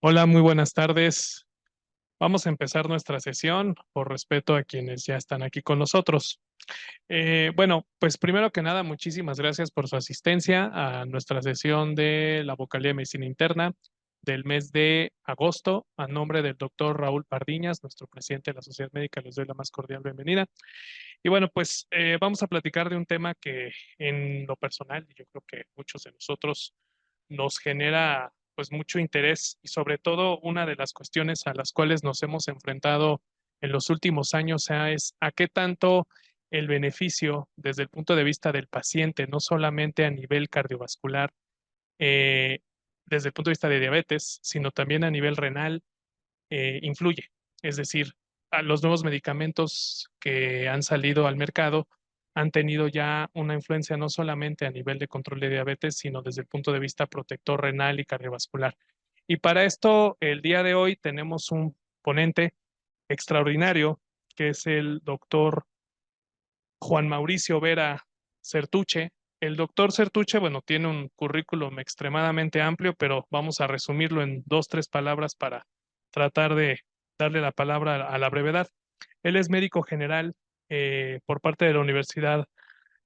Hola, muy buenas tardes. Vamos a empezar nuestra sesión por respeto a quienes ya están aquí con nosotros. Bueno, pues primero que nada, muchísimas gracias por su asistencia a nuestra sesión de la vocalía de medicina interna del mes de agosto. A nombre del doctor Raúl Pardiñas, nuestro presidente de la Sociedad Médica, les doy la más cordial bienvenida. Y bueno, pues vamos a platicar de un tema que en lo personal, yo creo que muchos de nosotros nos genera pues mucho interés y sobre todo una de las cuestiones a las cuales nos hemos enfrentado en los últimos años es a qué tanto el beneficio desde el punto de vista del paciente, no solamente a nivel cardiovascular, eh, desde el punto de vista de diabetes, sino también a nivel renal, influye. Es decir, a los nuevos medicamentos que han salido al mercado han tenido ya una influencia no solamente a nivel de control de diabetes, sino desde el punto de vista protector renal y cardiovascular. Y para esto, el día de hoy tenemos un ponente extraordinario, que es el doctor Juan Mauricio Vera Certuche. El doctor Certuche, bueno, tiene un currículum extremadamente amplio, pero vamos a resumirlo en dos, tres palabras para tratar de darle la palabra a la brevedad. Él es médico general por parte de la Universidad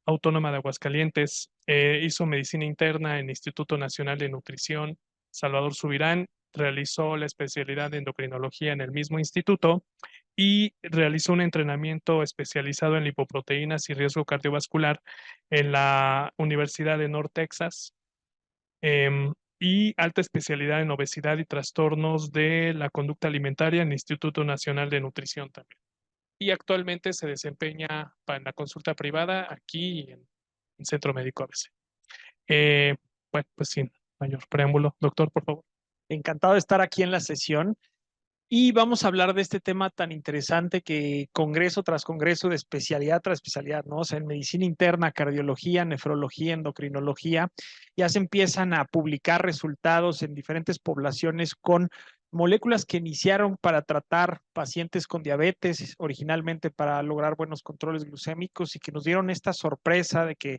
Autónoma de Aguascalientes. Hizo medicina interna en Instituto Nacional de Nutrición Salvador Subirán. Realizó la especialidad de endocrinología en el mismo instituto y realizó un entrenamiento especializado en lipoproteínas y riesgo cardiovascular en la Universidad de North Texas, y alta especialidad en obesidad y trastornos de la conducta alimentaria en el Instituto Nacional de Nutrición también. Y actualmente se desempeña en la consulta privada aquí en Centro Médico ABC. Eh, bueno, pues sin mayor preámbulo, doctor, por favor. Encantado de estar aquí en la sesión y vamos a hablar de este tema tan interesante que congreso tras congreso, de especialidad tras especialidad, ¿no? O sea, en medicina interna, cardiología, nefrología, endocrinología, ya se empiezan a publicar resultados en diferentes poblaciones con moléculas que iniciaron para tratar pacientes con diabetes, originalmente para lograr buenos controles glucémicos y que nos dieron esta sorpresa de que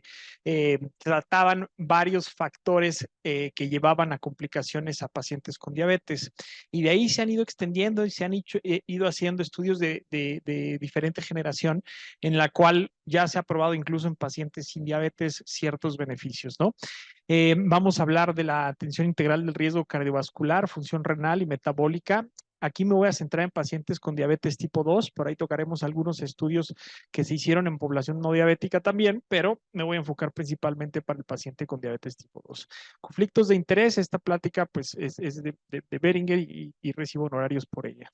trataban varios factores que llevaban a complicaciones a pacientes con diabetes. Y de ahí se han ido extendiendo y se han ido haciendo estudios de diferente generación en la cual ya se ha probado incluso en pacientes sin diabetes ciertos beneficios, ¿no? Vamos a hablar de la atención integral del riesgo cardiovascular, función renal y metabólica. Aquí me voy a centrar en pacientes con diabetes tipo 2, por ahí tocaremos algunos estudios que se hicieron en población no diabética también, pero me voy a enfocar principalmente para el paciente con diabetes tipo 2. Conflictos de interés, esta plática pues es de Beringer y recibo honorarios por ella.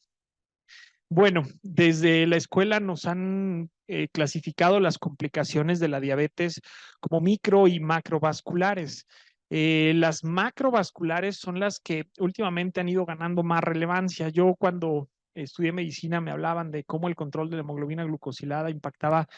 Bueno, desde la escuela nos han clasificado las complicaciones de la diabetes como micro y macrovasculares. Las macrovasculares son las que últimamente han ido ganando más relevancia. Yo cuando estudié medicina me hablaban de cómo el control de la hemoglobina glucosilada impactaba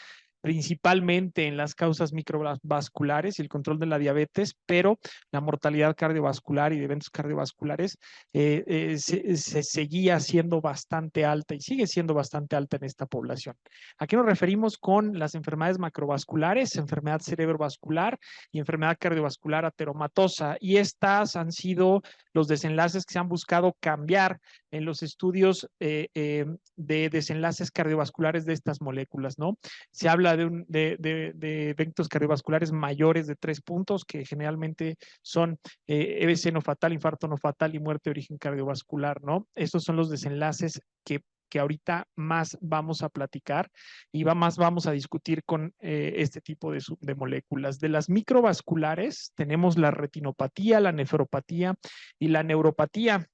principalmente en las causas microvasculares y el control de la diabetes, pero la mortalidad cardiovascular y de eventos cardiovasculares se seguía siendo bastante alta y sigue siendo bastante alta en esta población. ¿A qué nos referimos con las enfermedades macrovasculares? Enfermedad cerebrovascular y enfermedad cardiovascular ateromatosa. Y estas han sido los desenlaces que se han buscado cambiar en los estudios de desenlaces cardiovasculares de estas moléculas, ¿no? Se habla de eventos cardiovasculares mayores de 3 puntos, que generalmente son EBC no fatal, infarto no fatal y muerte de origen cardiovascular, ¿no? Estos son los desenlaces que ahorita más vamos a platicar y más vamos a discutir con este tipo de moléculas. De las microvasculares tenemos la retinopatía, la nefropatía y la neuropatía.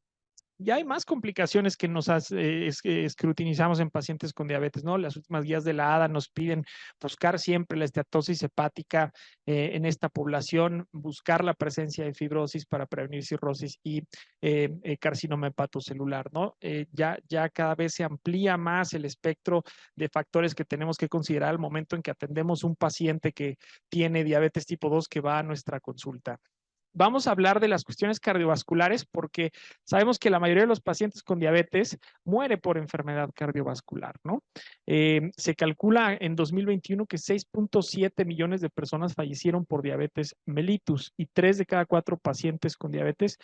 Ya hay más complicaciones que escrutinizamos en pacientes con diabetes, ¿no? Las últimas guías de la ADA nos piden buscar siempre la esteatosis hepática en esta población, buscar la presencia de fibrosis para prevenir cirrosis y carcinoma hepatocelular, ¿no? Ya cada vez se amplía más el espectro de factores que tenemos que considerar al momento en que atendemos un paciente que tiene diabetes tipo 2 que va a nuestra consulta. vamos a hablar de las cuestiones cardiovasculares porque sabemos que la mayoría de los pacientes con diabetes muere por enfermedad cardiovascular, ¿no? Se calcula en 2021 que 6.7 millones de personas fallecieron por diabetes mellitus y 3 de cada 4 pacientes con diabetes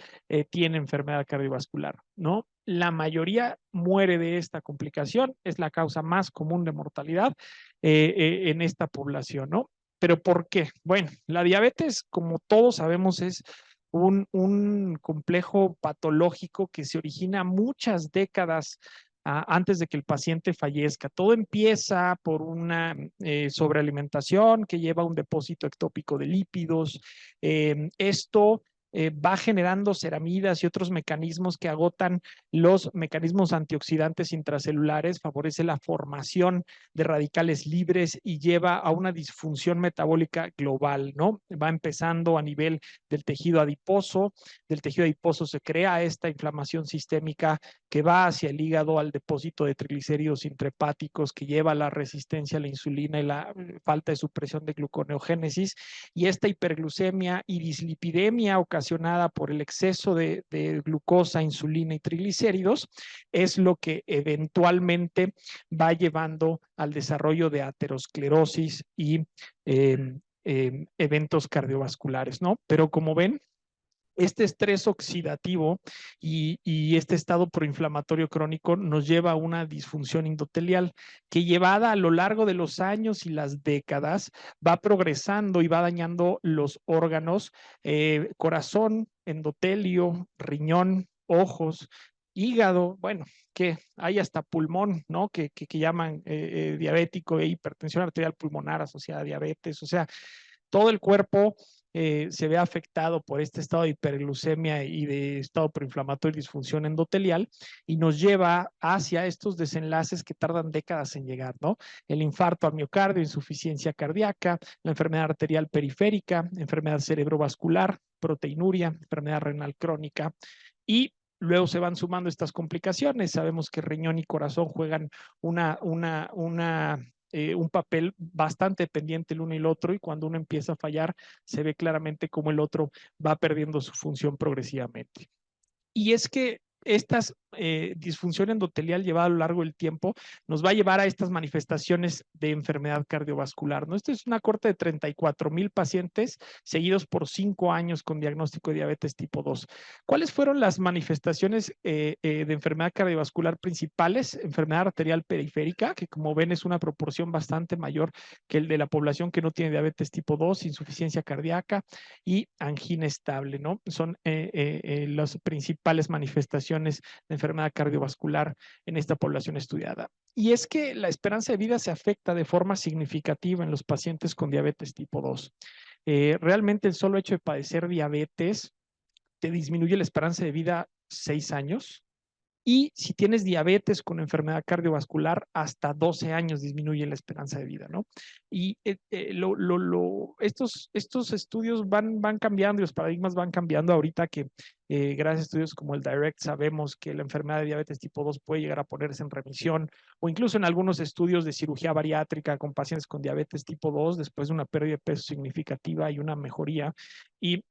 tienen enfermedad cardiovascular, ¿no? La mayoría muere de esta complicación, es la causa más común de mortalidad en esta población, ¿no? ¿Pero por qué? Bueno, la diabetes, como todos sabemos, es un complejo patológico que se origina muchas décadas antes de que el paciente fallezca. Todo empieza por una sobrealimentación que lleva a un depósito ectópico de lípidos. Esto va generando ceramidas y otros mecanismos que agotan los mecanismos antioxidantes intracelulares, favorece la formación de radicales libres y lleva a una disfunción metabólica global, ¿no? Va empezando a nivel del tejido adiposo se crea esta inflamación sistémica que va hacia el hígado, al depósito de triglicéridos intrahepáticos, que lleva a la resistencia a la insulina y la falta de supresión de gluconeogénesis, y esta hiperglucemia y dislipidemia ocasionada por el exceso de glucosa, insulina y triglicéridos es lo que eventualmente va llevando al desarrollo de aterosclerosis y eventos cardiovasculares, ¿no? Pero como ven, este estrés oxidativo y este estado proinflamatorio crónico nos lleva a una disfunción endotelial que llevada a lo largo de los años y las décadas va progresando y va dañando los órganos, corazón, endotelio, riñón, ojos, hígado, bueno, que hay hasta pulmón, ¿no? Que llaman diabético e hipertensión arterial pulmonar asociada a diabetes, o sea, todo el cuerpo se ve afectado por este estado de hiperglucemia y de estado proinflamatorio y disfunción endotelial y nos lleva hacia estos desenlaces que tardan décadas en llegar, ¿no? El infarto al miocardio, insuficiencia cardíaca, la enfermedad arterial periférica, enfermedad cerebrovascular, proteinuria, enfermedad renal crónica y luego se van sumando estas complicaciones. Sabemos que riñón y corazón juegan un papel bastante dependiente el uno y el otro, y cuando uno empieza a fallar, se ve claramente cómo el otro va perdiendo su función progresivamente. Y es que esta disfunción endotelial llevada a lo largo del tiempo nos va a llevar a estas manifestaciones de enfermedad cardiovascular, ¿no? Esto es una corte de 34,000 pacientes seguidos por 5 años con diagnóstico de diabetes tipo 2. ¿Cuáles fueron las manifestaciones de enfermedad cardiovascular principales? Enfermedad arterial periférica, que como ven es una proporción bastante mayor que el de la población que no tiene diabetes tipo 2, insuficiencia cardíaca y angina estable, ¿no? Son las principales manifestaciones de enfermedad cardiovascular en esta población estudiada. Y es que la esperanza de vida se afecta de forma significativa en los pacientes con diabetes tipo 2. Realmente el solo hecho de padecer diabetes te disminuye la esperanza de vida 6 años. Y si tienes diabetes con enfermedad cardiovascular, hasta 12 años disminuye la esperanza de vida, ¿no? Y estos estudios van cambiando y los paradigmas van cambiando ahorita que gracias a estudios como el DIRECT sabemos que la enfermedad de diabetes tipo 2 puede llegar a ponerse en remisión o incluso en algunos estudios de cirugía bariátrica con pacientes con diabetes tipo 2 después de una pérdida de peso significativa y una mejoría y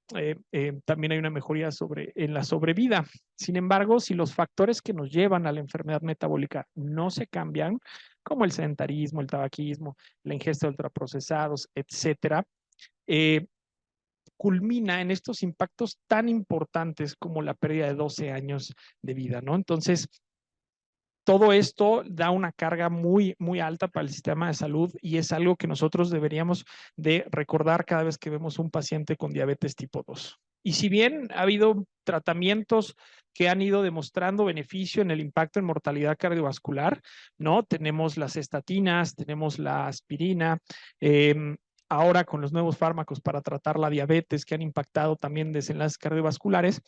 también hay una mejoría en la sobrevida. Sin embargo, si los factores que nos llevan a la enfermedad metabólica no se cambian, como el sedentarismo, el tabaquismo, la ingesta de ultraprocesados, etcétera, culmina en estos impactos tan importantes como la pérdida de 12 años de vida, ¿no? Entonces, todo esto da una carga muy, muy alta para el sistema de salud y es algo que nosotros deberíamos de recordar cada vez que vemos un paciente con diabetes tipo 2. Y si bien ha habido tratamientos que han ido demostrando beneficio en el impacto en mortalidad cardiovascular, ¿no? Tenemos las estatinas, tenemos la aspirina, ahora con los nuevos fármacos para tratar la diabetes que han impactado también desenlaces cardiovasculares,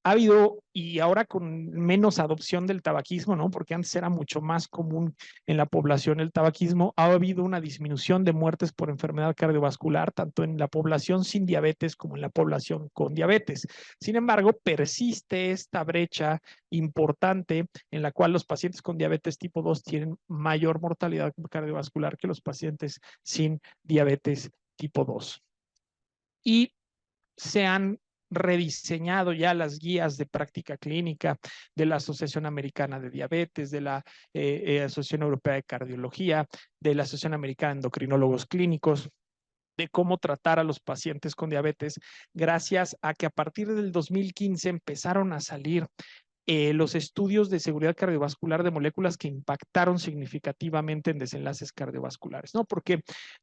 ha habido, y ahora con menos adopción del tabaquismo, ¿no? Porque antes era mucho más común en la población el tabaquismo, ha habido una disminución de muertes por enfermedad cardiovascular, tanto en la población sin diabetes como en la población con diabetes. Sin embargo, persiste esta brecha importante en la cual los pacientes con diabetes tipo 2 tienen mayor mortalidad cardiovascular que los pacientes sin diabetes tipo 2. Y se han rediseñado ya las guías de práctica clínica de la Asociación Americana de Diabetes, de la Asociación Europea de Cardiología, de la Asociación Americana de Endocrinólogos Clínicos, de cómo tratar a los pacientes con diabetes, gracias a que a partir del 2015 empezaron a salir los estudios de seguridad cardiovascular de moléculas que impactaron significativamente en desenlaces cardiovasculares, ¿no? Porque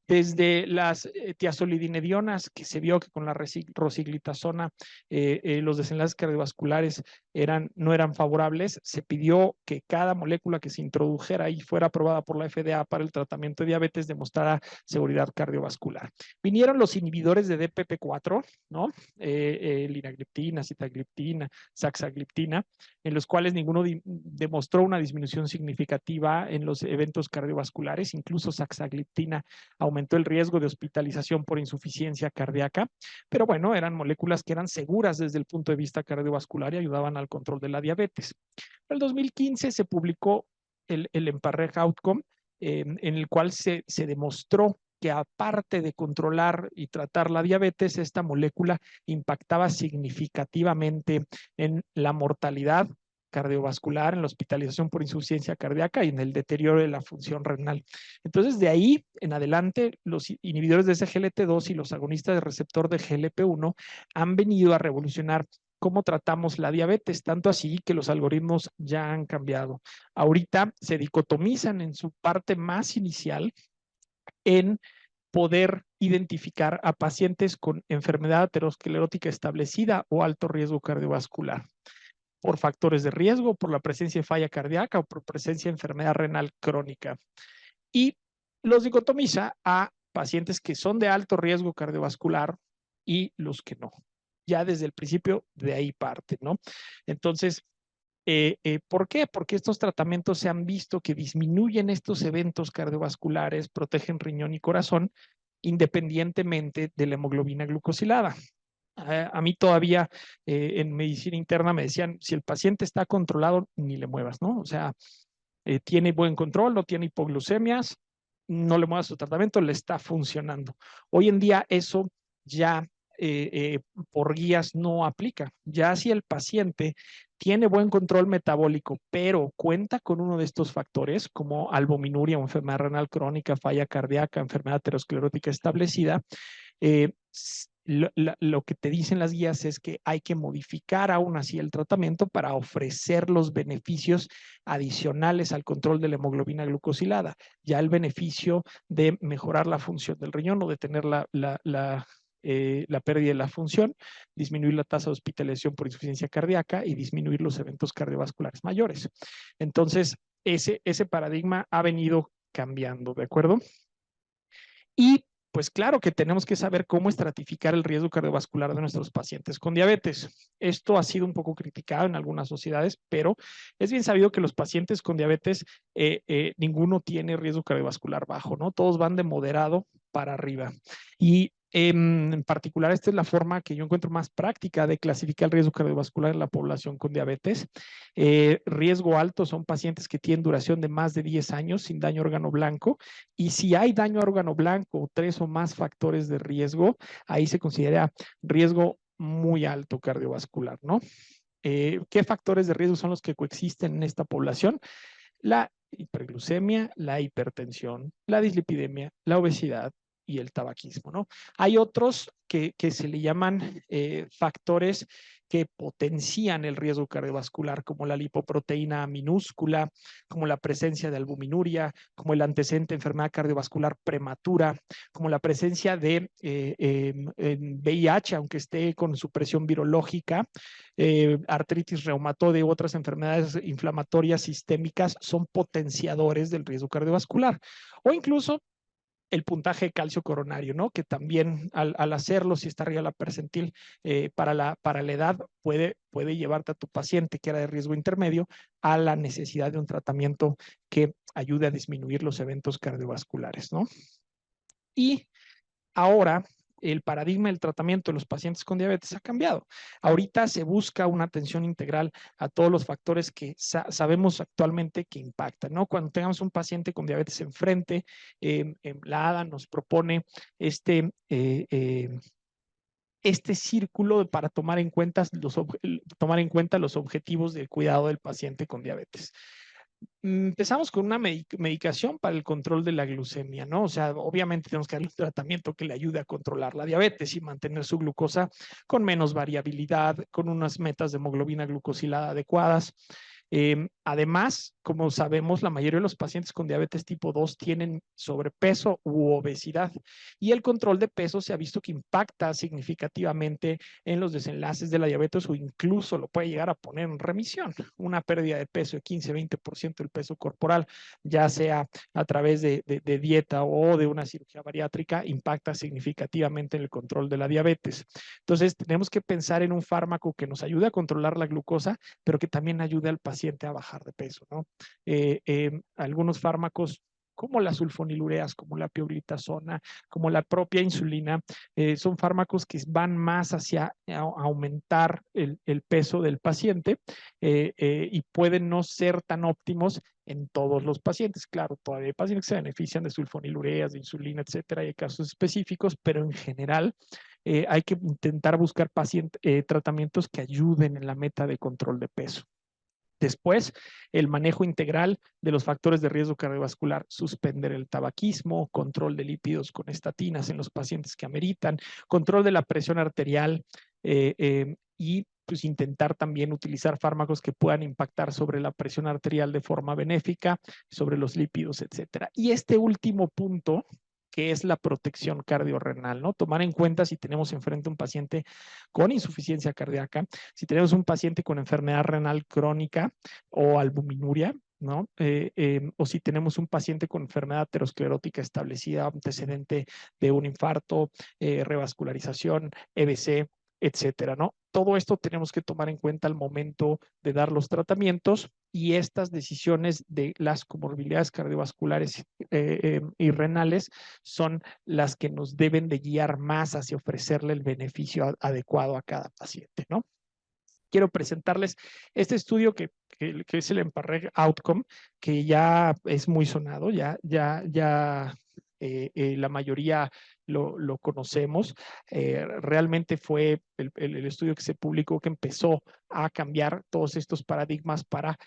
desde las tiazolidinedionas, que se vio que con la rosiglitazona los desenlaces cardiovasculares no eran favorables, se pidió que cada molécula que se introdujera y fuera aprobada por la FDA para el tratamiento de diabetes demostrara seguridad cardiovascular. Vinieron los inhibidores de DPP4, ¿no? Linagliptina, sitagliptina, saxagliptina, en los cuales ninguno demostró una disminución significativa en los eventos cardiovasculares. Incluso saxagliptina aumentó el riesgo de hospitalización por insuficiencia cardíaca, pero bueno, eran moléculas que eran seguras desde el punto de vista cardiovascular y ayudaban al control de la diabetes. En el 2015 se publicó el EMPA-REG Outcome, en el cual se demostró que aparte de controlar y tratar la diabetes, esta molécula impactaba significativamente en la mortalidad cardiovascular, en la hospitalización por insuficiencia cardíaca y en el deterioro de la función renal. Entonces, de ahí en adelante, los inhibidores de SGLT2 y los agonistas de receptor de GLP-1 han venido a revolucionar cómo tratamos la diabetes, tanto así que los algoritmos ya han cambiado. Ahorita se dicotomizan en su parte más inicial en poder identificar a pacientes con enfermedad aterosclerótica establecida o alto riesgo cardiovascular por factores de riesgo, por la presencia de falla cardíaca o por presencia de enfermedad renal crónica. Y los dicotomiza a pacientes que son de alto riesgo cardiovascular y los que no. Ya desde el principio de ahí parte, ¿no? Entonces, ¿por qué? Porque estos tratamientos se han visto que disminuyen estos eventos cardiovasculares, protegen riñón y corazón, independientemente de la hemoglobina glucosilada. A mí todavía en medicina interna me decían, si el paciente está controlado, ni le muevas, ¿no? O sea, tiene buen control, no tiene hipoglucemias, no le muevas su tratamiento, le está funcionando. Hoy en día eso ya por guías no aplica. Ya si el paciente tiene buen control metabólico, pero cuenta con uno de estos factores como albuminuria o enfermedad renal crónica, falla cardíaca, enfermedad aterosclerótica establecida, eh, lo que te dicen las guías es que hay que modificar aún así el tratamiento para ofrecer los beneficios adicionales al control de la hemoglobina glucosilada. Ya el beneficio de mejorar la función del riñón o de tener la pérdida de la función, disminuir la tasa de hospitalización por insuficiencia cardíaca y disminuir los eventos cardiovasculares mayores. Entonces, ese paradigma ha venido cambiando, ¿de acuerdo? Y pues claro que tenemos que saber cómo estratificar el riesgo cardiovascular de nuestros pacientes con diabetes. Esto ha sido un poco criticado en algunas sociedades, pero es bien sabido que los pacientes con diabetes, ninguno tiene riesgo cardiovascular bajo, ¿no? Todos van de moderado para arriba. Y en particular, esta es la forma que yo encuentro más práctica de clasificar el riesgo cardiovascular en la población con diabetes. Riesgo alto son pacientes que tienen duración de más de 10 años sin daño a órgano blanco, y si hay daño a órgano blanco o 3 o más factores de riesgo, ahí se considera riesgo muy alto cardiovascular, ¿no? ¿Qué factores de riesgo son los que coexisten en esta población? La hiperglucemia, la hipertensión, la dislipidemia, la obesidad y el tabaquismo, ¿no? Hay otros que se le llaman factores que potencian el riesgo cardiovascular, como la lipoproteína minúscula, como la presencia de albuminuria, como el antecedente de enfermedad cardiovascular prematura, como la presencia de VIH, aunque esté con supresión virológica, artritis reumatoide u otras enfermedades inflamatorias sistémicas son potenciadores del riesgo cardiovascular. O incluso el puntaje de calcio coronario, ¿no? Que también al hacerlo, si está arriba de la percentil para la edad, puede llevarte a tu paciente que era de riesgo intermedio a la necesidad de un tratamiento que ayude a disminuir los eventos cardiovasculares, ¿no? Y ahora el paradigma del tratamiento de los pacientes con diabetes ha cambiado. Ahorita se busca una atención integral a todos los factores que sabemos actualmente que impactan, ¿no? Cuando tengamos un paciente con diabetes enfrente, la ADA nos propone este este círculo para tomar en cuenta los objetivos del cuidado del paciente con diabetes. Empezamos con una medicación para el control de la glucemia, ¿no? O sea, obviamente tenemos que darle un tratamiento que le ayude a controlar la diabetes y mantener su glucosa con menos variabilidad, con unas metas de hemoglobina glucosilada adecuadas. Además, como sabemos, la mayoría de los pacientes con diabetes tipo 2 tienen sobrepeso u obesidad y el control de peso se ha visto que impacta significativamente en los desenlaces de la diabetes o incluso lo puede llegar a poner en remisión. Una pérdida de peso de 15-20% del peso corporal, ya sea a través de dieta o de una cirugía bariátrica, impacta significativamente en el control de la diabetes. Entonces, tenemos que pensar en un fármaco que nos ayude a controlar la glucosa, pero que también ayude al paciente a bajar de peso, ¿no? Algunos fármacos como las sulfonilureas, como la pioglitazona, como la propia insulina, son fármacos que van más hacia aumentar el peso del paciente y pueden no ser tan óptimos en todos los pacientes. Claro, todavía hay pacientes que se benefician de sulfonilureas, de insulina, etcétera, y hay casos específicos, pero en general hay que intentar buscar tratamientos que ayuden en la meta de control de peso. Después, el manejo integral de los factores de riesgo cardiovascular, suspender el tabaquismo, control de lípidos con estatinas en los pacientes que ameritan, control de la presión arterial y pues intentar también utilizar fármacos que puedan impactar sobre la presión arterial de forma benéfica, sobre los lípidos, etcétera. Y este último punto, que es la protección cardiorrenal, ¿no? Tomar en cuenta si tenemos enfrente un paciente con insuficiencia cardíaca, si tenemos un paciente con enfermedad renal crónica o albuminuria, ¿no? O si tenemos un paciente con enfermedad aterosclerótica establecida, antecedente de un infarto, revascularización, EBC, etcétera, ¿no? Todo esto tenemos que tomar en cuenta al momento de dar los tratamientos y estas decisiones de las comorbilidades cardiovasculares y renales son las que nos deben de guiar más hacia ofrecerle el beneficio adecuado a cada paciente, ¿no? Quiero presentarles este estudio que es el EMPA-REG Outcome, que ya es muy sonado, la mayoría lo conocemos. Realmente fue el estudio que se publicó que empezó a cambiar todos estos paradigmas para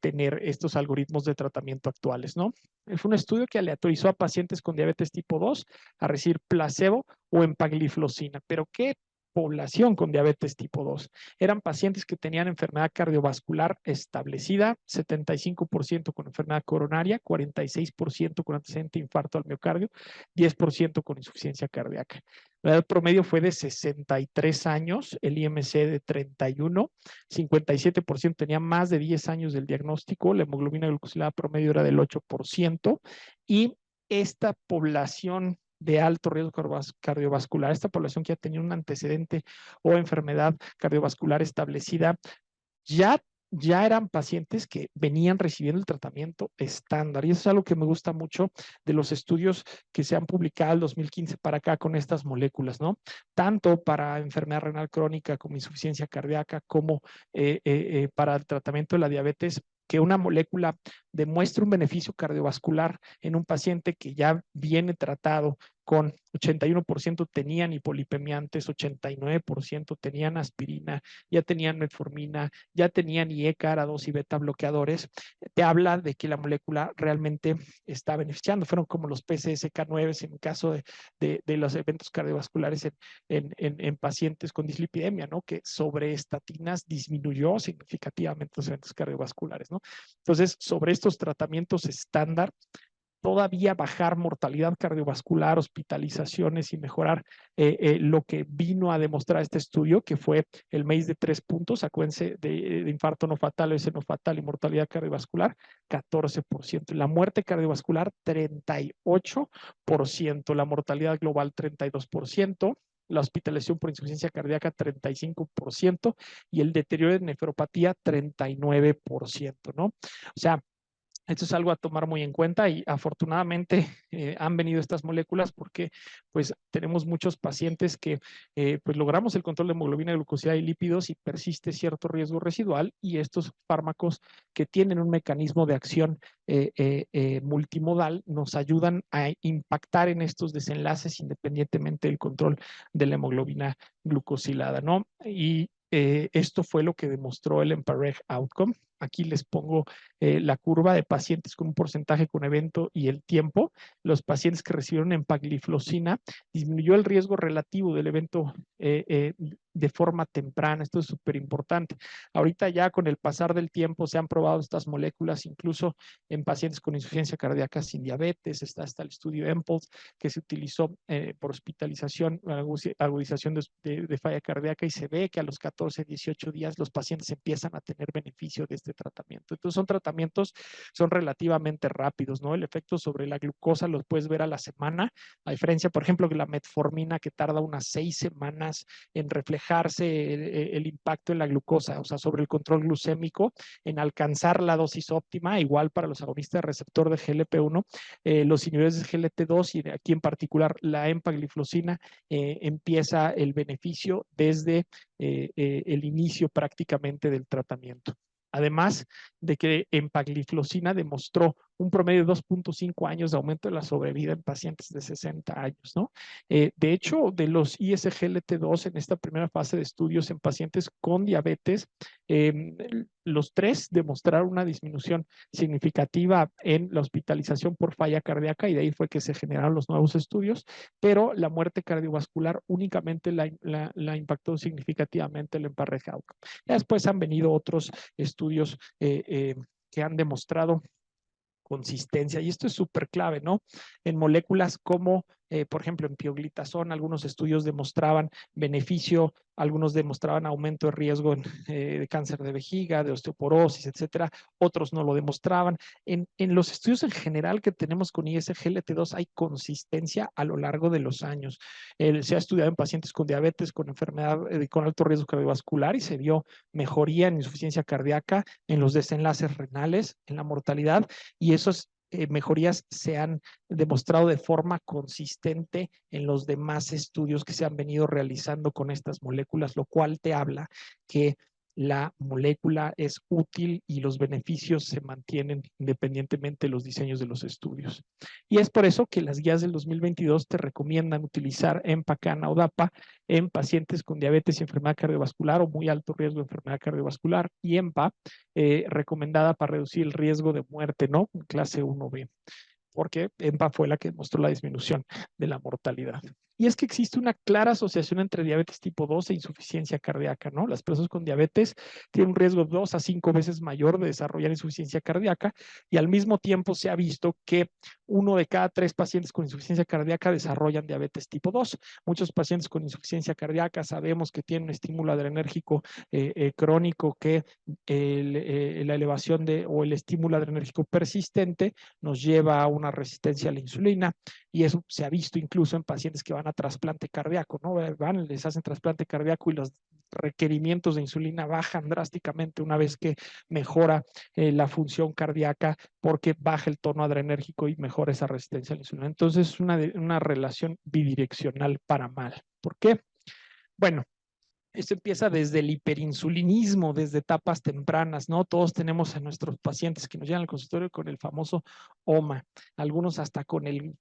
tener estos algoritmos de tratamiento actuales, ¿no? Fue un estudio que aleatorizó a pacientes con diabetes tipo 2 a recibir placebo o empagliflozina. ¿Pero qué población con diabetes tipo 2? Eran pacientes que tenían enfermedad cardiovascular establecida, 75% con enfermedad coronaria, 46% con antecedente de infarto al miocardio, 10% con insuficiencia cardíaca. La edad promedio fue de 63 años, el IMC de 31, 57% tenía más de 10 años del diagnóstico, la hemoglobina glucosilada promedio era del 8% y esta población de alto riesgo cardiovascular, esta población que ya tenía un antecedente o enfermedad cardiovascular establecida, ya eran pacientes que venían recibiendo el tratamiento estándar. Y eso es algo que me gusta mucho de los estudios que se han publicado el 2015 para acá con estas moléculas, ¿no? Tanto para enfermedad renal crónica como insuficiencia cardíaca, como para el tratamiento de la diabetes, que una molécula demuestre un beneficio cardiovascular en un paciente que ya viene tratado con 81% tenían hipolipemiantes, 89% tenían aspirina, ya tenían metformina, ya tenían IECA, 2 y beta bloqueadores, te habla de que la molécula realmente está beneficiando. Fueron como los PCSK9 en el caso de los eventos cardiovasculares en pacientes con dislipidemia, ¿no? Que sobre estatinas disminuyó significativamente los eventos cardiovasculares, ¿no? Entonces, sobre estos tratamientos estándar, todavía bajar mortalidad cardiovascular, hospitalizaciones y mejorar lo que vino a demostrar este estudio, que fue el MACE de 3 puntos, acuérdense de infarto no fatal, ese no fatal y mortalidad cardiovascular, 14%. La muerte cardiovascular, 38%. La mortalidad global, 32%. La hospitalización por insuficiencia cardíaca, 35%, y el deterioro de nefropatía, 39%, ¿no? O sea, Esto es algo a tomar muy en cuenta y afortunadamente han venido estas moléculas porque pues tenemos muchos pacientes que pues logramos el control de hemoglobina, glucosidad y lípidos y persiste cierto riesgo residual, y estos fármacos que tienen un mecanismo de acción multimodal nos ayudan a impactar en estos desenlaces independientemente del control de la hemoglobina glucosilada, ¿no? Y esto fue lo que demostró el EMPA-REG Outcome. Aquí les pongo la curva de pacientes con un porcentaje con evento y el tiempo. Los pacientes que recibieron empagliflozina disminuyó el riesgo relativo del evento de forma temprana. Esto es súper importante. Ahorita ya con el pasar del tiempo se han probado estas moléculas incluso en pacientes con insuficiencia cardíaca sin diabetes. Está hasta el estudio EMPULSE que se utilizó por hospitalización, agudización de falla cardíaca, y se ve que a los 14, 18 días los pacientes empiezan a tener beneficio de este tratamiento. Entonces son tratamientos, son relativamente rápidos, ¿no? El efecto sobre la glucosa los puedes ver a la semana, a diferencia, por ejemplo, que la metformina, que tarda unas 6 semanas en reflejarse el impacto en la glucosa, o sea, sobre el control glucémico, en alcanzar la dosis óptima. Igual para los agonistas de receptor de GLP-1, los inhibidores de GLT-2 y aquí en particular la empagliflozina, empieza el beneficio desde el inicio prácticamente del tratamiento. Además de que empagliflozina demostró un promedio de 2.5 años de aumento de la sobrevida en pacientes de 60 años, ¿no? De hecho, de los ISGLT2 en esta primera fase de estudios en pacientes con diabetes, los 3 demostraron una disminución significativa en la hospitalización por falla cardíaca, y de ahí fue que se generaron los nuevos estudios, pero la muerte cardiovascular únicamente la impactó significativamente el EMPA-REG Outcome. Ya después han venido otros estudios que han demostrado consistencia, y esto es súper clave, ¿no? En moléculas como, por ejemplo, en pioglitazón, algunos estudios demostraban beneficio, algunos demostraban aumento de riesgo de cáncer de vejiga, de osteoporosis, etcétera, otros no lo demostraban. En los estudios en general que tenemos con ISGLT2 hay consistencia a lo largo de los años. Se ha estudiado en pacientes con diabetes, con enfermedad, con alto riesgo cardiovascular, y se vio mejoría en insuficiencia cardíaca, en los desenlaces renales, en la mortalidad, y esas mejorías se han demostrado de forma consistente en los demás estudios que se han venido realizando con estas moléculas, lo cual te habla que la molécula es útil y los beneficios se mantienen independientemente de los diseños de los estudios. Y es por eso que las guías del 2022 te recomiendan utilizar EMPA-CANA o DAPA en pacientes con diabetes y enfermedad cardiovascular o muy alto riesgo de enfermedad cardiovascular, y EMPA recomendada para reducir el riesgo de muerte, ¿no? En clase 1B, porque EMPA fue la que mostró la disminución de la mortalidad. Y es que existe una clara asociación entre diabetes tipo 2 e insuficiencia cardíaca, ¿no? Las personas con diabetes tienen un riesgo 2 a 5 veces mayor de desarrollar insuficiencia cardíaca, y al mismo tiempo se ha visto que 1 de cada 3 pacientes con insuficiencia cardíaca desarrollan diabetes tipo 2. Muchos pacientes con insuficiencia cardíaca sabemos que tienen un estímulo adrenérgico crónico, que la elevación o el estímulo adrenérgico persistente nos lleva a una resistencia a la insulina, y eso se ha visto incluso en pacientes que van a trasplante cardíaco, ¿no? Les hacen trasplante cardíaco y los requerimientos de insulina bajan drásticamente una vez que mejora la función cardíaca, porque baja el tono adrenérgico y mejora esa resistencia a la insulina. Entonces es una relación bidireccional para mal. ¿Por qué? Bueno, esto empieza desde el hiperinsulinismo, desde etapas tempranas, ¿no? Todos tenemos a nuestros pacientes que nos llegan al consultorio con el famoso OMA, algunos hasta con el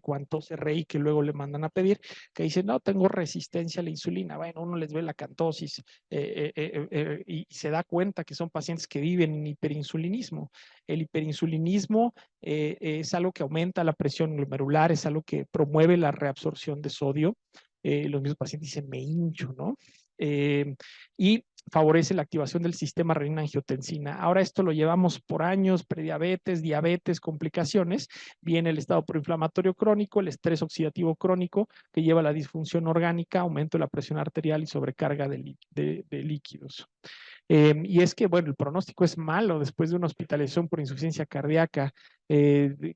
cuantose RI que luego le mandan a pedir, que dicen, no, tengo resistencia a la insulina. Bueno, uno les ve la cantosis y se da cuenta que son pacientes que viven en hiperinsulinismo. El hiperinsulinismo es algo que aumenta la presión glomerular, es algo que promueve la reabsorción de sodio. Los mismos pacientes dicen, me hincho, ¿no? Y favorece la activación del sistema renina-angiotensina. Ahora esto lo llevamos por años, prediabetes, diabetes, complicaciones. Viene el estado proinflamatorio crónico, el estrés oxidativo crónico, que lleva a la disfunción orgánica, aumento de la presión arterial y sobrecarga de líquidos. Y es que, bueno, el pronóstico es malo después de una hospitalización por insuficiencia cardíaca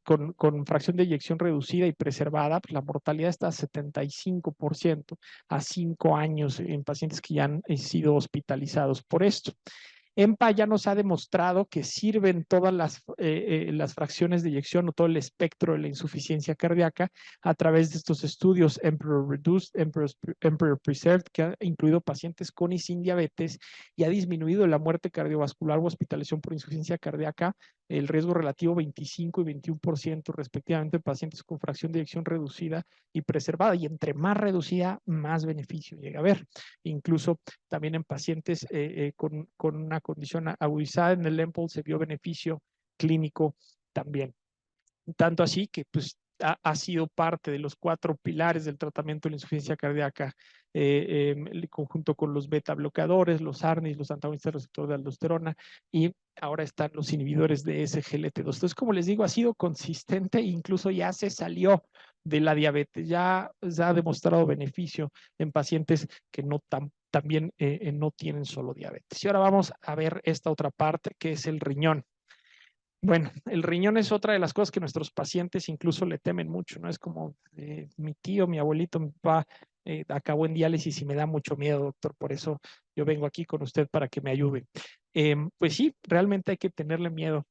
con fracción de eyección reducida y preservada. Pues la mortalidad está a 75% a 5 años en pacientes que ya han sido hospitalizados por esto. EMPA ya nos ha demostrado que sirven todas las fracciones de eyección o todo el espectro de la insuficiencia cardíaca a través de estos estudios Emperor Reduced, Emperor Preserved, que ha incluido pacientes con y sin diabetes y ha disminuido la muerte cardiovascular o hospitalización por insuficiencia cardíaca, el riesgo relativo 25 y 21% respectivamente en pacientes con fracción de eyección reducida y preservada. Y entre más reducida, más beneficio llega a haber. Incluso también en pacientes con una condición agudizada en el EMPOL se vio beneficio clínico también. Tanto así que pues, ha sido parte de los 4 pilares del tratamiento de la insuficiencia cardíaca, conjunto con los beta bloqueadores, los ARNIs, los antagonistas del receptor de aldosterona, y ahora están los inhibidores de SGLT2. Entonces, como les digo, ha sido consistente e incluso ya se salió de la diabetes, ya ha demostrado beneficio en pacientes que también no tienen solo diabetes. Y ahora vamos a ver esta otra parte que es el riñón. Bueno, el riñón es otra de las cosas que nuestros pacientes incluso le temen mucho, ¿no? Es como mi tío, mi abuelito, mi papá acabó en diálisis y me da mucho miedo, doctor. Por eso yo vengo aquí con usted para que me ayude. Pues sí, realmente hay que tenerle miedo.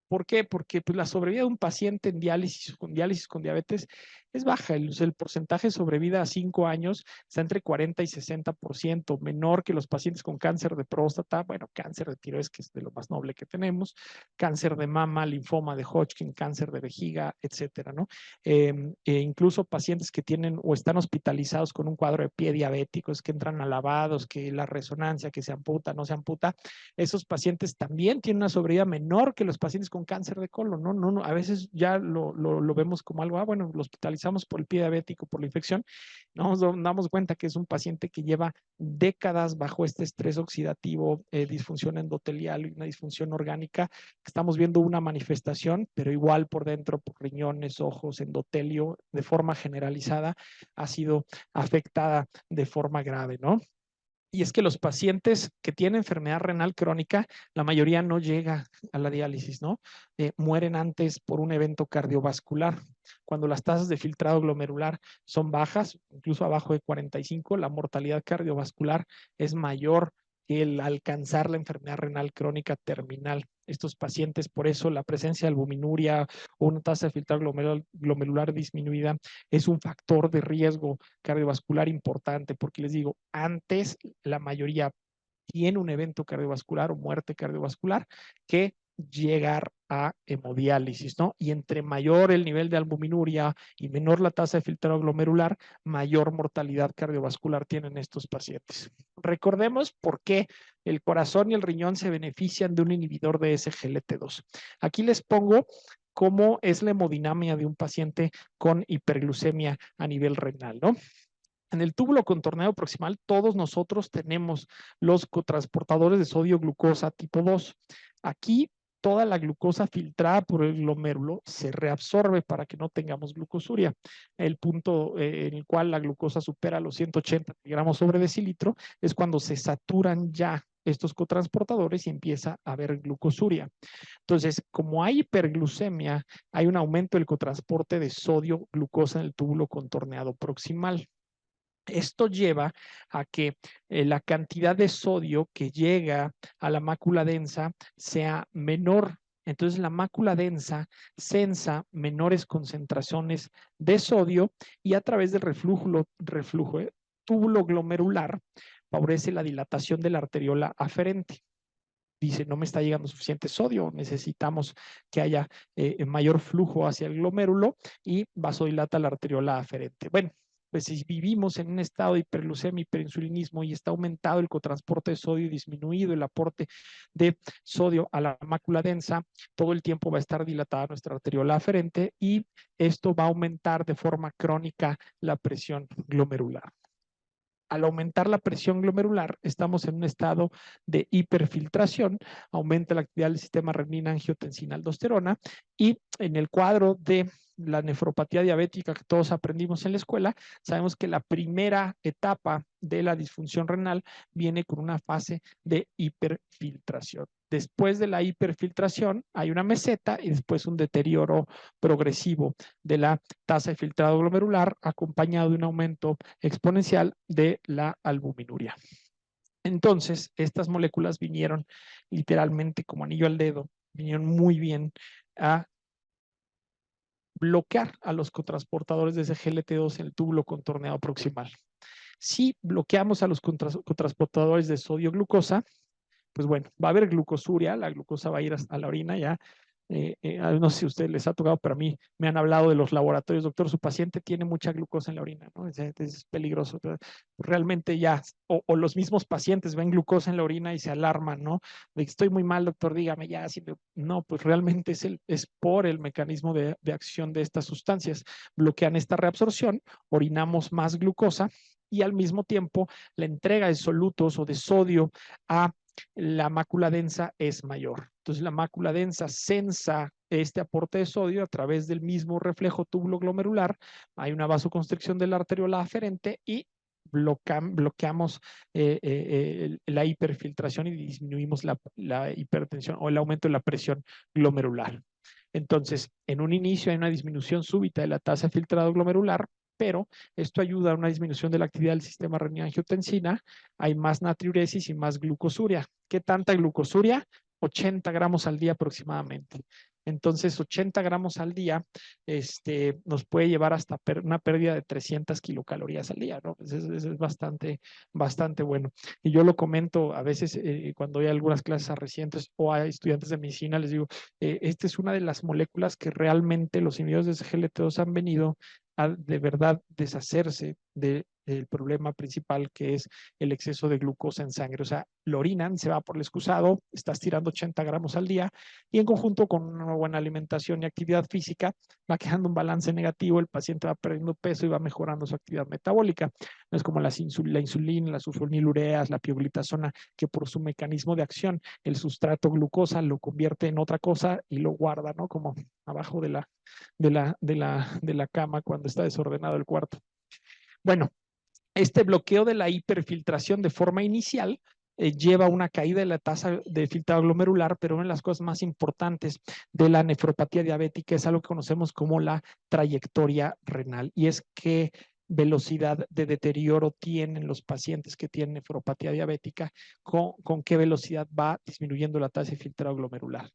¿Por qué? Porque pues, la sobrevida de un paciente en diálisis con diabetes es baja. El porcentaje de sobrevida a 5 años está entre 40 y 60%, menor que los pacientes con cáncer de próstata, bueno, cáncer de tiroides, que es de lo más noble que tenemos, cáncer de mama, linfoma de Hodgkin, cáncer de vejiga, etcétera, ¿no? Incluso pacientes que tienen o están hospitalizados con un cuadro de pie diabético, es que entran a lavados, que la resonancia, que se amputa, no se amputa, esos pacientes también tienen una sobrevida menor que los pacientes con cáncer de colon, ¿no? No, a veces ya lo vemos como algo, bueno, lo hospitalizamos por el pie diabético, por la infección, nos damos cuenta que es un paciente que lleva décadas bajo este estrés oxidativo, disfunción endotelial y una disfunción orgánica, que estamos viendo una manifestación, pero igual por dentro, por riñones, ojos, endotelio, de forma generalizada, ha sido afectada de forma grave, ¿no? Y es que los pacientes que tienen enfermedad renal crónica, la mayoría no llega a la diálisis, ¿no? Mueren antes por un evento cardiovascular. Cuando las tasas de filtrado glomerular son bajas, incluso abajo de 45, la mortalidad cardiovascular es mayor que el alcanzar la enfermedad renal crónica terminal. Estos pacientes, por eso la presencia de albuminuria o una tasa de filtrado glomerular disminuida es un factor de riesgo cardiovascular importante, porque les digo, antes la mayoría tiene un evento cardiovascular o muerte cardiovascular que llegar a hemodiálisis, ¿no? Y entre mayor el nivel de albuminuria y menor la tasa de filtrado glomerular, mayor mortalidad cardiovascular tienen estos pacientes. Recordemos por qué el corazón y el riñón se benefician de un inhibidor de SGLT2. Aquí les pongo cómo es la hemodinamia de un paciente con hiperglucemia a nivel renal, ¿no? En el túbulo contorneado proximal, todos nosotros tenemos los cotransportadores de sodio glucosa tipo 2. Aquí, toda la glucosa filtrada por el glomérulo se reabsorbe para que no tengamos glucosuria. El punto en el cual la glucosa supera los 180 miligramos sobre decilitro es cuando se saturan ya estos cotransportadores y empieza a haber glucosuria. Entonces, como hay hiperglucemia, hay un aumento del cotransporte de sodio glucosa en el túbulo contorneado proximal. Esto lleva a que la cantidad de sodio que llega a la mácula densa sea menor. Entonces, la mácula densa sensa menores concentraciones de sodio y a través del reflujo túbulo glomerular favorece la dilatación de la arteriola aferente. Dice, no me está llegando suficiente sodio, necesitamos que haya mayor flujo hacia el glomérulo y vasodilata la arteriola aferente. Bueno, pues si vivimos en un estado de hiperglucemia, hiperinsulinismo y está aumentado el cotransporte de sodio y disminuido el aporte de sodio a la mácula densa, todo el tiempo va a estar dilatada nuestra arteriola aferente y esto va a aumentar de forma crónica la presión glomerular. Al aumentar la presión glomerular, estamos en un estado de hiperfiltración, aumenta la actividad del sistema renina-angiotensina-aldosterona y en el cuadro de la nefropatía diabética que todos aprendimos en la escuela, sabemos que la primera etapa de la disfunción renal viene con una fase de hiperfiltración. Después de la hiperfiltración hay una meseta y después un deterioro progresivo de la tasa de filtrado glomerular acompañado de un aumento exponencial de la albuminuria. Entonces, estas moléculas vinieron literalmente como anillo al dedo, vinieron muy bien a bloquear a los cotransportadores de ese GLT2 en el túbulo contorneado proximal. Si bloqueamos a los cotransportadores de sodio glucosa, pues bueno, va a haber glucosuria, la glucosa va a ir a la orina ya. No sé si a ustedes les ha tocado, pero a mí me han hablado de los laboratorios, doctor, su paciente tiene mucha glucosa en la orina, ¿no? Es peligroso. Realmente ya, o los mismos pacientes ven glucosa en la orina y se alarman, ¿no? De que estoy muy mal, doctor, dígame ya. No, pues realmente es por el mecanismo de acción de estas sustancias. Bloquean esta reabsorción, orinamos más glucosa y al mismo tiempo la entrega de solutos o de sodio a la mácula densa es mayor. Entonces, la mácula densa sensa este aporte de sodio a través del mismo reflejo túbulo glomerular. Hay una vasoconstricción de la arteriola aferente y bloqueamos la hiperfiltración y disminuimos la hipertensión o el aumento de la presión glomerular. Entonces, en un inicio hay una disminución súbita de la tasa de filtrado glomerular, pero esto ayuda a una disminución de la actividad del sistema renina-angiotensina, hay más natriuresis y más glucosuria. ¿Qué tanta glucosuria? 80 gramos al día aproximadamente. Entonces, 80 gramos al día nos puede llevar hasta una pérdida de 300 kilocalorías al día, ¿no? Es bastante, bastante bueno. Y yo lo comento a veces cuando hay algunas clases a recientes o a estudiantes de medicina, les digo, esta es una de las moléculas que realmente los inhibidores de SGLT2 han venido a de verdad deshacerse del problema principal que es el exceso de glucosa en sangre. O sea, lo orinan, se va por el excusado, estás tirando 80 gramos al día y en conjunto con una buena alimentación y actividad física va quedando un balance negativo, el paciente va perdiendo peso y va mejorando su actividad metabólica. No es como la insulina, las sulfonilureas, la pioglitazona, que por su mecanismo de acción, el sustrato glucosa lo convierte en otra cosa y lo guarda, ¿no? Como abajo de la cama cuando está desordenado el cuarto. Bueno, este bloqueo de la hiperfiltración de forma inicial lleva a una caída de la tasa de filtrado glomerular, pero una de las cosas más importantes de la nefropatía diabética es algo que conocemos como la trayectoria renal, y es qué velocidad de deterioro tienen los pacientes que tienen nefropatía diabética, con qué velocidad va disminuyendo la tasa de filtrado glomerular.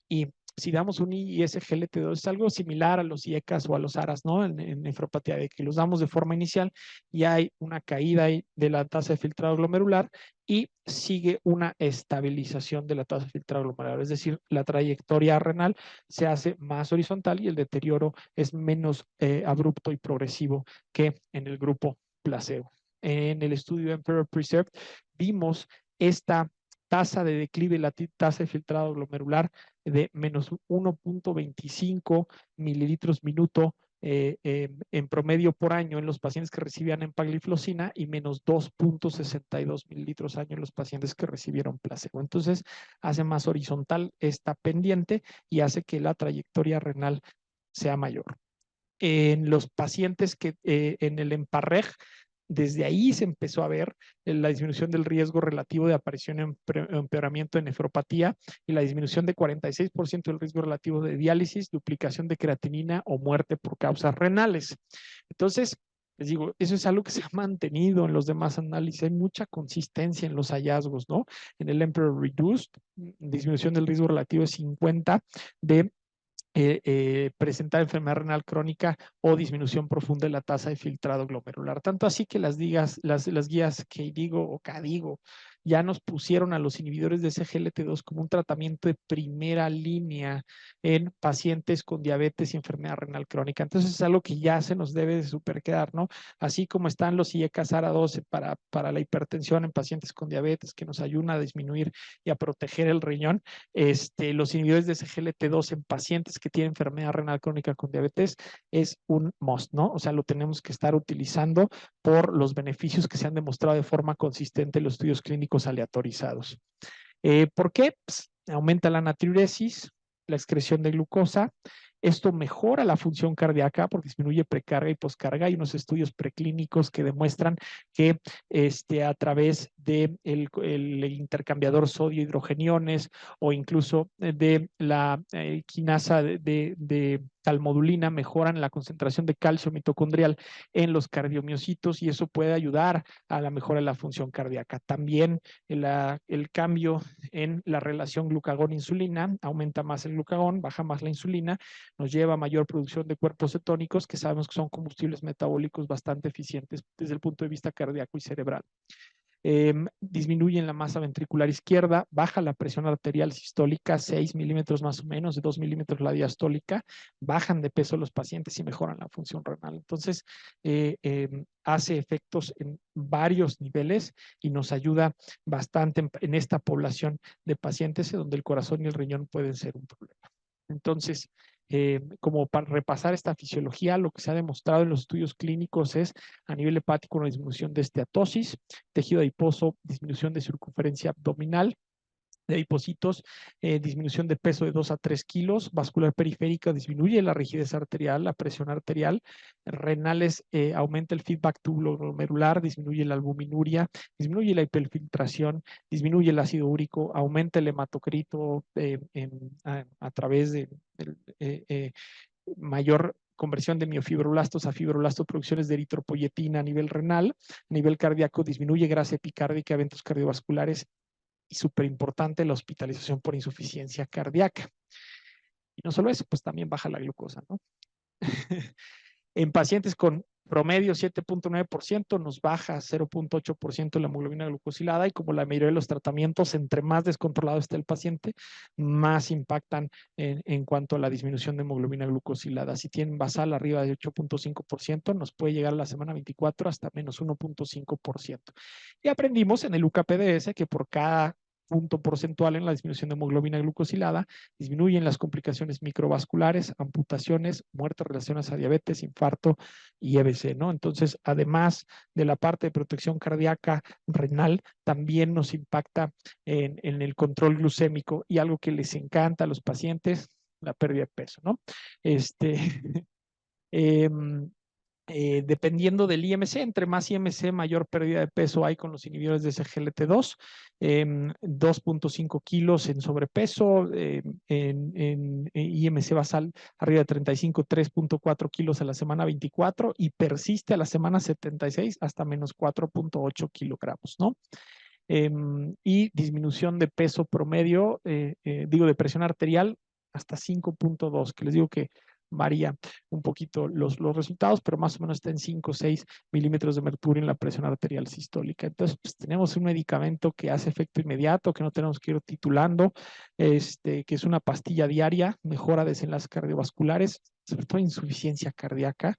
Y si damos un ISGLT2, es algo similar a los IECAS o a los ARAS, ¿no? En nefropatía, de que los damos de forma inicial y hay una caída de la tasa de filtrado glomerular y sigue una estabilización de la tasa de filtrado glomerular. Es decir, la trayectoria renal se hace más horizontal y el deterioro es menos abrupto y progresivo que en el grupo placebo. En el estudio Emperor Preserved vimos esta tasa de declive, la tasa de filtrado glomerular de menos 1.25 mililitros minuto en promedio por año en los pacientes que recibían empagliflozina y menos 2.62 mililitros año en los pacientes que recibieron placebo. Entonces, hace más horizontal esta pendiente y hace que la trayectoria renal sea mayor. En los pacientes que en el EMPARREG, desde ahí se empezó a ver la disminución del riesgo relativo de aparición y empeoramiento de nefropatía y la disminución de 46% del riesgo relativo de diálisis, duplicación de creatinina o muerte por causas renales. Entonces, les digo, eso es algo que se ha mantenido en los demás análisis. Hay mucha consistencia en los hallazgos, ¿no? En el Emperor Reduced, disminución del riesgo relativo de 50 de presentar enfermedad renal crónica o disminución profunda de la tasa de filtrado glomerular. Tanto así que las guías KDIGO o KDIGO ya nos pusieron a los inhibidores de SGLT2 como un tratamiento de primera línea en pacientes con diabetes y enfermedad renal crónica. Entonces es algo que ya se nos debe de superquedar, ¿no? Así como están los IECAS ARA12 para la hipertensión en pacientes con diabetes, que nos ayudan a disminuir y a proteger el riñón, los inhibidores de SGLT2 en pacientes que tienen enfermedad renal crónica con diabetes es un must, ¿no? O sea, lo tenemos que estar utilizando por los beneficios que se han demostrado de forma consistente en los estudios clínicos aleatorizados. ¿Por qué? Pues, aumenta la natriuresis, la excreción de glucosa. Esto mejora la función cardíaca porque disminuye precarga y poscarga. Hay unos estudios preclínicos que demuestran que a través el intercambiador sodio-hidrogeniones o incluso de la quinasa de calmodulina, mejoran la concentración de calcio mitocondrial en los cardiomiocitos y eso puede ayudar a la mejora de la función cardíaca. También el cambio en la relación glucagón-insulina aumenta más el glucagón, baja más la insulina, nos lleva a mayor producción de cuerpos cetónicos, que sabemos que son combustibles metabólicos bastante eficientes desde el punto de vista cardíaco y cerebral. Disminuyen la masa ventricular izquierda, baja la presión arterial sistólica, 6 milímetros más o menos, de 2 milímetros la diastólica, bajan de peso los pacientes y mejoran la función renal. Entonces, hace efectos en varios niveles y nos ayuda bastante en esta población de pacientes donde el corazón y el riñón pueden ser un problema. Entonces, como para repasar esta fisiología, lo que se ha demostrado en los estudios clínicos es a nivel hepático una disminución de esteatosis, tejido adiposo, disminución de circunferencia abdominal, de adipocitos, disminución de peso de 2 a 3 kilos, vascular periférica, disminuye la rigidez arterial, la presión arterial, renales, aumenta el feedback tubulo-glomerular, disminuye la albuminuria, disminuye la hiperfiltración, disminuye el ácido úrico, aumenta el hematocrito a través de mayor conversión de miofibroblastos a fibroblastos, producciones de eritropoyetina a nivel renal, a nivel cardíaco, disminuye grasa epicárdica, eventos cardiovasculares y súper importante la hospitalización por insuficiencia cardíaca. Y no solo eso, pues también baja la glucosa, ¿no? En pacientes con promedio 7.9% nos baja 0.8% la hemoglobina glucosilada y como la mayoría de los tratamientos, entre más descontrolado esté el paciente, más impactan en cuanto a la disminución de hemoglobina glucosilada. Si tienen basal arriba de 8.5%, nos puede llegar a la semana 24 hasta menos 1.5%. Y aprendimos en el UKPDS que por cada punto porcentual en la disminución de hemoglobina glucosilada, disminuyen las complicaciones microvasculares, amputaciones, muertes relacionadas a diabetes, infarto y EBC, ¿no? Entonces, además de la parte de protección cardíaca renal, también nos impacta en el control glucémico y algo que les encanta a los pacientes, la pérdida de peso, ¿no? eh, dependiendo del IMC, entre más IMC, mayor pérdida de peso hay con los inhibidores de SGLT2, 2.5 kilos en sobrepeso, en IMC basal arriba de 35, 3.4 kilos a la semana 24 y persiste a la semana 76 hasta menos 4.8 kilogramos, ¿no? Y disminución de peso promedio, de presión arterial hasta 5.2, que les digo que varía un poquito los resultados, pero más o menos está en 5 o 6 milímetros de mercurio en la presión arterial sistólica. Entonces, pues, tenemos un medicamento que hace efecto inmediato, que no tenemos que ir titulando, que es una pastilla diaria, mejora desenlaces cardiovasculares, sobre todo insuficiencia cardíaca,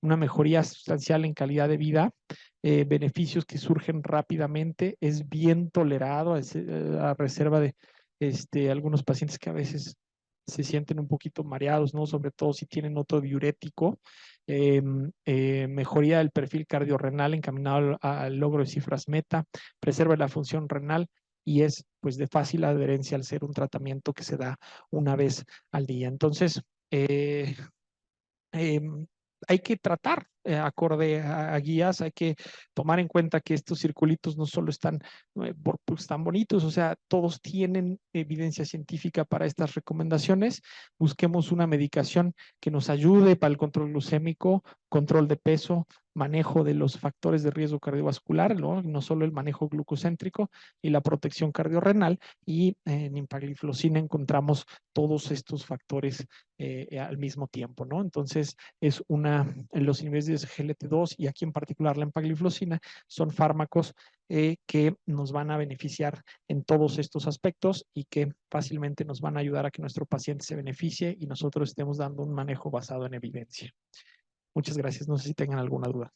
una mejoría sustancial en calidad de vida, beneficios que surgen rápidamente, es bien tolerado a reserva de algunos pacientes que a veces se sienten un poquito mareados, ¿no? Sobre todo si tienen otro diurético, mejoría del perfil cardiorrenal encaminado al logro de cifras meta, preserva la función renal y es pues de fácil adherencia al ser un tratamiento que se da una vez al día. Entonces, hay que tratar acorde a guías, hay que tomar en cuenta que estos circulitos no solo están pues, tan bonitos, o sea, todos tienen evidencia científica para estas recomendaciones. Busquemos una medicación que nos ayude para el control glucémico, control de peso, manejo de los factores de riesgo cardiovascular, no solo el manejo glucocéntrico y la protección cardiorrenal. Y en empagliflozina encontramos todos estos factores al mismo tiempo, ¿no? Entonces, los niveles de SGLT2 y aquí en particular la empagliflozina son fármacos que nos van a beneficiar en todos estos aspectos y que fácilmente nos van a ayudar a que nuestro paciente se beneficie y nosotros estemos dando un manejo basado en evidencia. Muchas gracias. No sé si tengan alguna duda.